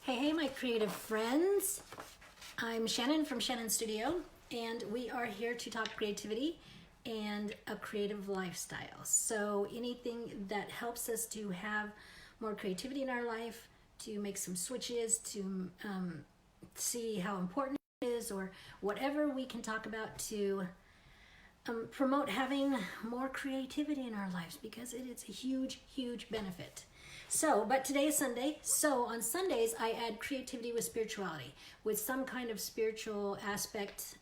Hey, my creative friends. I'm Shannon from Shannon Studio, and we are here to talk creativity and a creative lifestyle. So anything that helps us to have more creativity in our life, to make some switches, to see how important it is, or whatever we can talk about to promote having more creativity in our lives, because it is a huge, huge benefit. So, but today is Sunday, so on Sundays I add creativity with spirituality, with some kind of spiritual aspect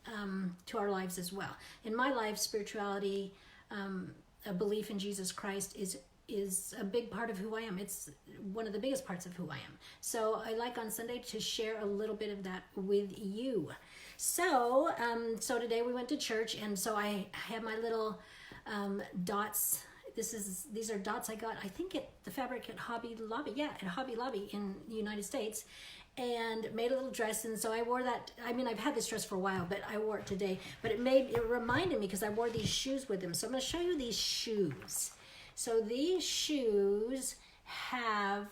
to our lives as well. In my life, spirituality, a belief in Jesus Christ is a big part of who I am. It's one of the biggest parts of who I am. So I like on Sunday to share a little bit of that with you. So, so today we went to church, and so I have my little dots. These are dots I got, I think, at the fabric at Hobby Lobby. Yeah, at Hobby Lobby in the United States, and made a little dress. And so I wore that. I mean, I've had this dress for a while, but I wore it today. But it reminded me because I wore these shoes with them. So I'm going to show you these shoes. So these shoes have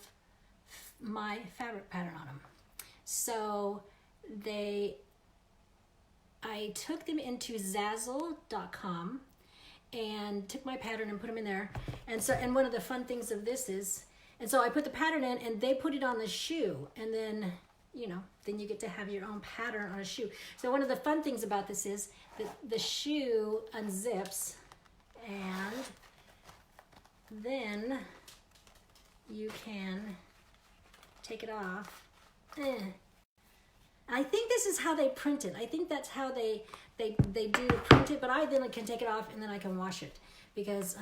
my fabric pattern on them. So I took them into Zazzle.com and took my pattern and put them in there. And one of the fun things of this is, and so I put the pattern in and they put it on the shoe, and then, then you get to have your own pattern on a shoe. So one of the fun things about this is that the shoe unzips, and then you can take it off. I think this is how they print it. I think that's how they do print it, but I then can take it off and then I can wash it because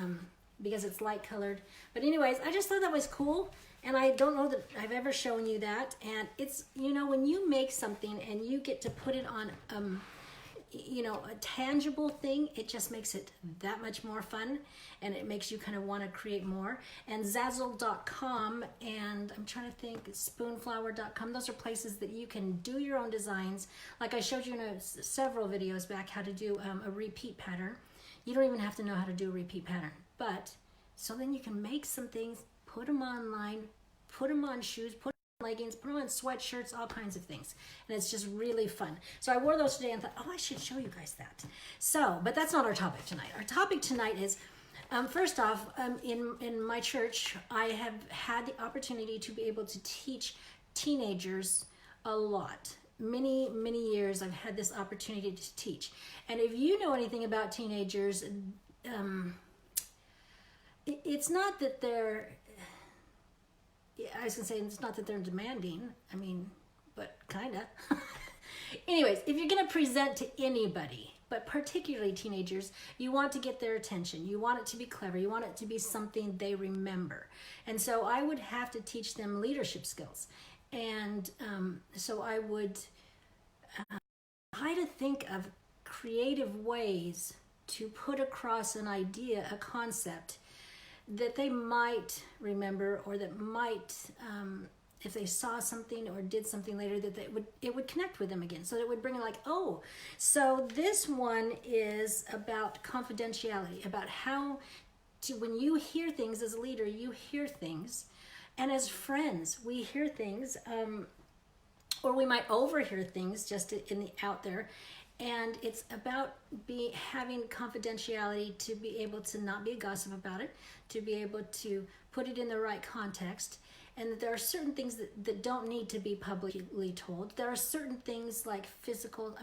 it's light colored. But anyways, I just thought that was cool, and I don't know that I've ever shown you that. And it's, when you make something and you get to put it on a tangible thing, it just makes it that much more fun, and it makes you kind of want to create more. And Zazzle.com, and I'm trying to think, spoonflower.com, those are places that you can do your own designs. Like I showed you in several videos back how to do a repeat pattern. You don't even have to know how to do a repeat pattern, but so then you can make some things, put them online, put them on shoes, put leggings, put them on sweatshirts, all kinds of things, and it's just really fun. So I wore those today and thought, I should show you guys that. So, but that's not our topic tonight. Our topic tonight is, first off, in my church, I have had the opportunity to be able to teach teenagers a lot. Many years I've had this opportunity to teach. And if you know anything about teenagers, it's not that they're, I was going to say, it's not that they're demanding, but kind of. Anyways, if you're going to present to anybody, but particularly teenagers, you want to get their attention. You want it to be clever. You want it to be something they remember. And so I would have to teach them leadership skills. And so I would try to think of creative ways to put across an idea, a concept, that they might remember, or that might, if they saw something or did something later, that it would connect with them again. So it would bring it like, oh, so this one is about confidentiality, about how to, when you hear things as a leader, you hear things, and as friends, we hear things, or we might overhear things just out there. And it's about having confidentiality, to be able to not be a gossip about it, to be able to put it in the right context, and that there are certain things that don't need to be publicly told. There are certain things like physical,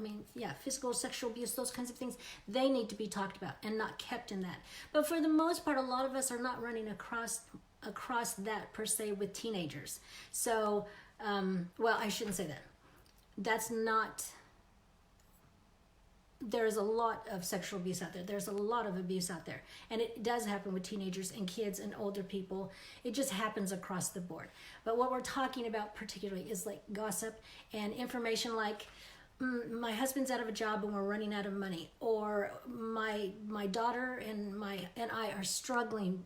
sexual abuse, those kinds of things, they need to be talked about and not kept in that. But for the most part, a lot of us are not running across that per se with teenagers. So, I shouldn't say that. That's not... There's a lot of sexual abuse out there. There's a lot of abuse out there. And it does happen with teenagers and kids and older people. It just happens across the board. But what we're talking about particularly is like gossip and information like, my husband's out of a job and we're running out of money. Or my daughter and I are struggling,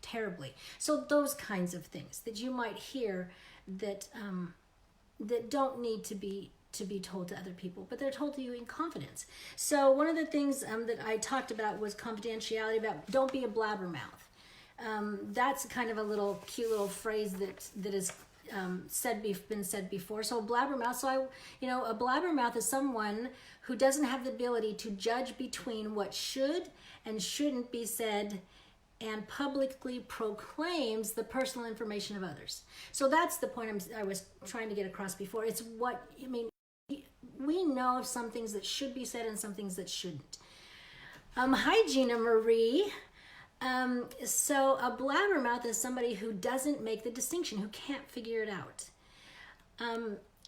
terribly. So those kinds of things that you might hear that don't need to be told to other people, but they're told to you in confidence. So one of the things that I talked about was confidentiality, about don't be a blabbermouth. That's kind of a cute little phrase that is been said before. So a blabbermouth. So a blabbermouth is someone who doesn't have the ability to judge between what should and shouldn't be said, and publicly proclaims the personal information of others. So that's the point I was trying to get across before. It's we know of some things that should be said and some things that shouldn't. Hi, Gina Marie. So a blabbermouth is somebody who doesn't make the distinction, who can't figure it out.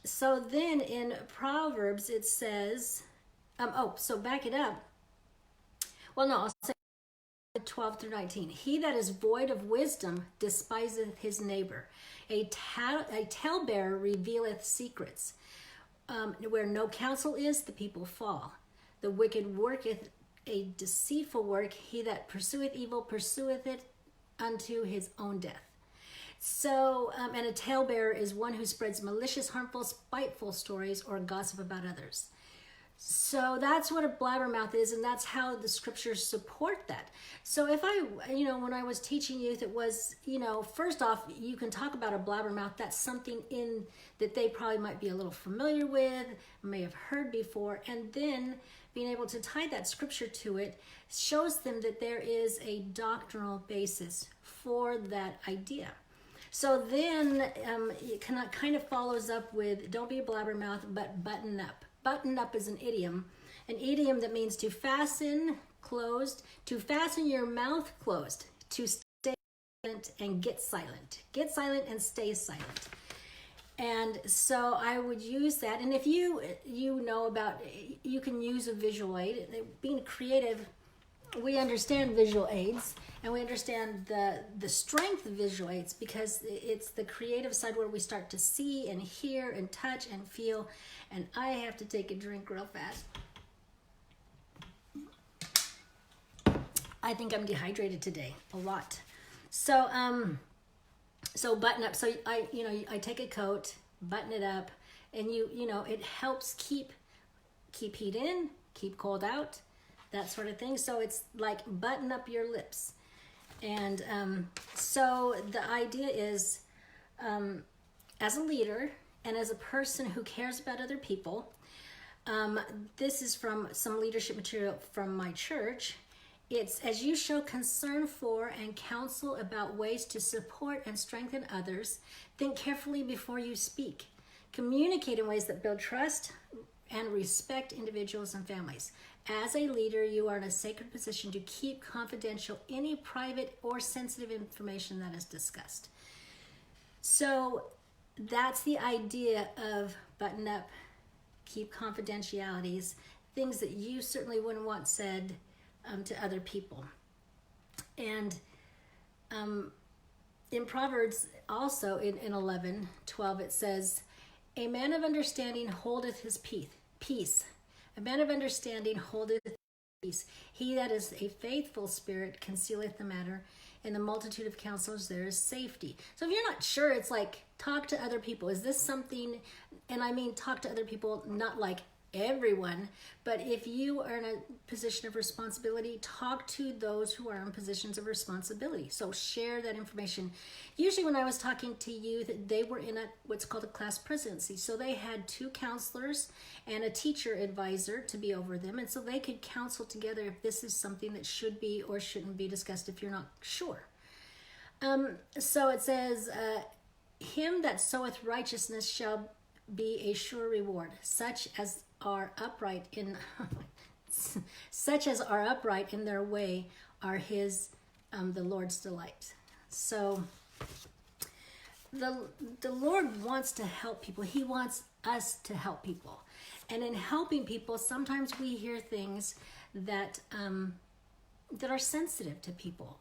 So then in Proverbs it says, so back it up. Well, no, I'll say 12 through 19. He that is void of wisdom despiseth his neighbor. A talebearer revealeth secrets. Where no counsel is, the people fall. The wicked worketh a deceitful work. He that pursueth evil pursueth it unto his own death. So, and a talebearer is one who spreads malicious, harmful, spiteful stories or gossip about others. So that's what a blabbermouth is, and that's how the scriptures support that. So if when I was teaching youth, it was, first off, you can talk about a blabbermouth. That's something that they probably might be a little familiar with, may have heard before, and then being able to tie that scripture to it shows them that there is a doctrinal basis for that idea. So then it kind of follows up with, don't be a blabbermouth, but button up. Button up is an idiom that means to fasten closed, to fasten your mouth closed, to stay silent and get silent. Get silent and stay silent. And so I would use that. And if you know about, you can use a visual aid. Being creative, we understand visual aids, and we understand the strength of visual aids because it's the creative side where we start to see and hear and touch and feel. And I have to take a drink real fast. I think I'm dehydrated today a lot. So button up. So I take a coat, button it up, and it helps keep heat in, keep cold out, that sort of thing. So it's like button up your lips. And so the idea is, as a leader and as a person who cares about other people, this is from some leadership material from my church. It's as you show concern for and counsel about ways to support and strengthen others, think carefully before you speak. Communicate in ways that build trust and respect individuals and families. As a leader, you are in a sacred position to keep confidential any private or sensitive information that is discussed. So that's the idea of button up, keep confidentialities, things that you certainly wouldn't want said to other people. And in Proverbs also in 11:12 it says, a man of understanding holdeth his peace. A man of understanding holdeth his peace. He that is a faithful spirit concealeth the matter. In the multitude of counselors there is safety. So if you're not sure, it's like talk to other people. Is this something, and I mean talk to other people, not like everyone, but if you are in a position of responsibility, talk to those who are in positions of responsibility. So share that information. Usually when I was talking to youth, they were in what's called a class presidency. So they had 2 counselors and a teacher advisor to be over them. And so they could counsel together if this is something that should be or shouldn't be discussed if you're not sure. So it says, him that soweth righteousness shall be a sure reward, such as are upright in their way are his the Lord's delight. So the Lord wants to help people. He wants us to help people, and in helping people, sometimes we hear things that are sensitive to people,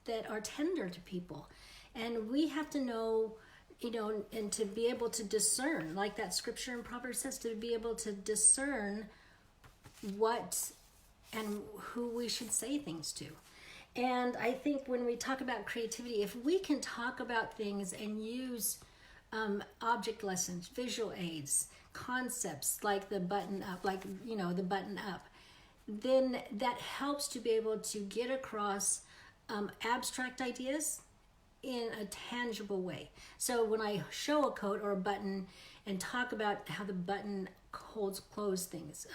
that are tender to people, and we have to know, and to be able to discern, like that scripture in Proverbs says, to be able to discern what and who we should say things to. And I think when we talk about creativity, if we can talk about things and use object lessons, visual aids, concepts like the button up, the button up, then that helps to be able to get across abstract ideas in a tangible way. So when I show a coat or a button and talk about how the button holds closed things,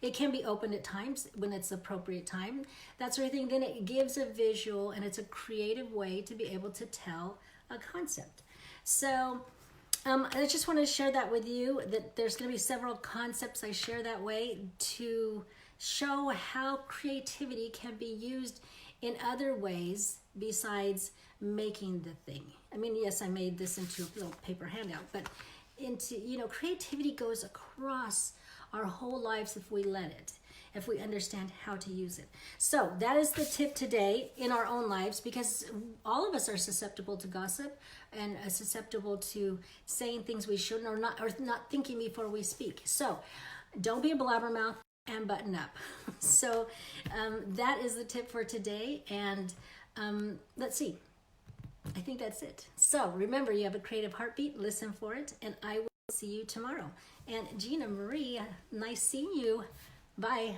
it can be opened at times when it's appropriate time, that sort of thing. Then it gives a visual, and it's a creative way to be able to tell a concept. So I just want to share that with you, that there's going to be several concepts I share that way to show how creativity can be used in other ways besides making the thing. I mean, yes, I made this into a little paper handout, but into, creativity goes across our whole lives if we let it, if we understand how to use it. So that is the tip today in our own lives, because all of us are susceptible to gossip and susceptible to saying things we shouldn't, or not thinking before we speak. So don't be a blabbermouth and button up. So that is the tip for today. And let's see. I think that's it. So remember, you have a creative heartbeat. Listen for it. And I will see you tomorrow. And Gina Marie, nice seeing you. Bye.